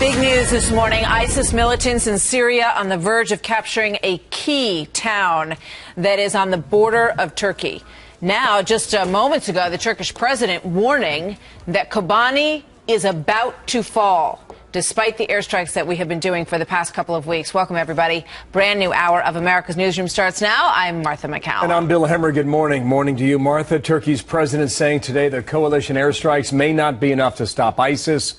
Big news this morning. ISIS militants in Syria on the verge of capturing a key town that is on the border of Turkey. Now, just moments ago, the Turkish president warning that Kobani is about to fall, despite the airstrikes that we have been doing for the past couple of weeks. Welcome, everybody. Brand new hour of America's Newsroom starts now. I'm Martha McCall. And I'm Bill Hemmer. Good morning. Morning to you, Martha. Turkey's president saying today that coalition airstrikes may not be enough to stop ISIS.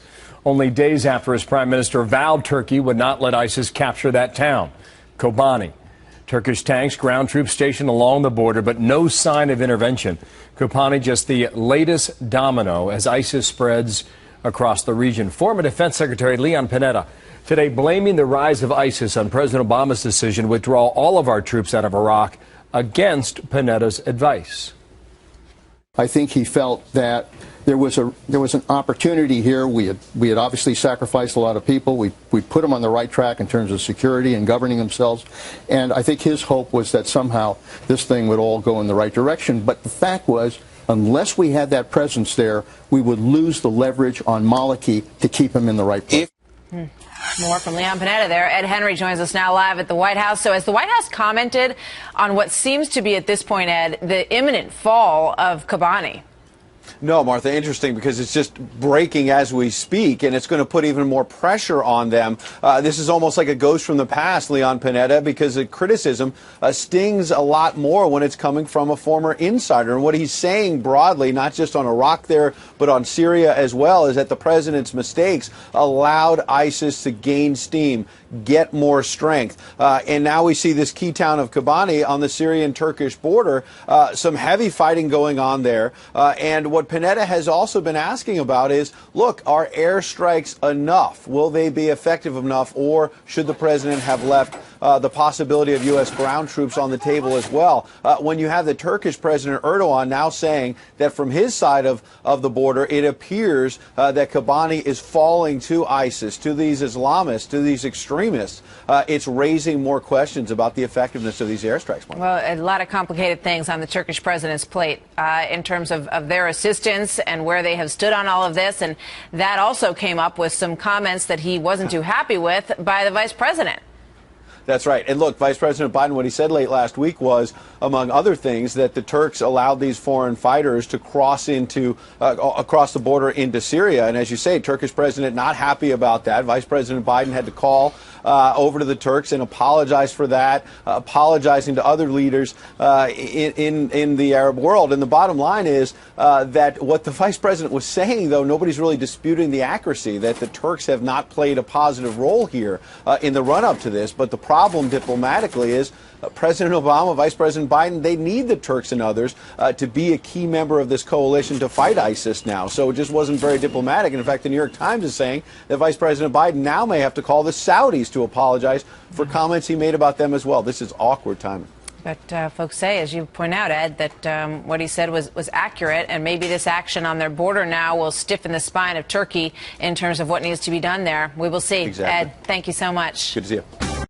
Only days after his prime minister vowed Turkey would not let ISIS capture that town, Kobani. Turkish tanks, ground troops stationed along the border, but no sign of intervention. Kobani just the latest domino as ISIS spreads across the region. Former Defense Secretary Leon Panetta today blaming the rise of ISIS on President Obama's decision to withdraw all of our troops out of Iraq against Panetta's advice. I think he felt that there was an opportunity here. We had obviously sacrificed a lot of people. We put them on the right track in terms of security and governing themselves. And I think his hope was that somehow this thing would all go in the right direction. But the fact was, unless we had that presence there, we would lose the leverage on Maliki to keep him in the right place. More from Leon Panetta there. Ed Henry joins us now live at the White House. So as the White House commented on what seems to be at this point, Ed, the imminent fall of Kobani. No, Martha, interesting because it's just breaking as we speak, and it's going to put even more pressure on them. This is almost like a ghost from the past, Leon Panetta, because the criticism stings a lot more when it's coming from a former insider. And what he's saying broadly, not just on Iraq there, but on Syria as well, is that the president's mistakes allowed ISIS to gain steam, get more strength. And now we see this key town of Kobani on the Syrian-Turkish border, some heavy fighting going on there. And what Panetta has also been asking about is, look, are airstrikes enough? Will they be effective enough, or should the president have left the possibility of U.S. ground troops on the table as well? When you have the Turkish President Erdogan now saying that from his side of the border, it appears that Kobani is falling to ISIS, to these Islamists, to these extremists, it's raising more questions about the effectiveness of these airstrikes. Well, a lot of complicated things on the Turkish president's plate in terms of their assistance and where they have stood on all of this. And that also came up with some comments that he wasn't too happy with by the vice president. That's right. And look, Vice President Biden, what he said late last week was, among other things, that the Turks allowed these foreign fighters to cross into across the border into Syria. And as you say, Turkish president not happy about that. Vice President Biden had to call over to the Turks and apologize for that, apologizing to other leaders in the Arab world. And the bottom line is that what the vice president was saying, though, nobody's really disputing the accuracy, that the Turks have not played a positive role here in the run-up to this. But the problem diplomatically is President Obama, Vice President Biden, they need the Turks and others to be a key member of this coalition to fight ISIS now. So it just wasn't very diplomatic. And in fact, the New York Times is saying that Vice President Biden now may have to call the Saudis to apologize for comments he made about them as well. This is awkward timing. But folks say, as you point out, Ed, that what he said was accurate, and maybe this action on their border now will stiffen the spine of Turkey in terms of what needs to be done there. We will see. Exactly. Ed, thank you so much. Good to see you.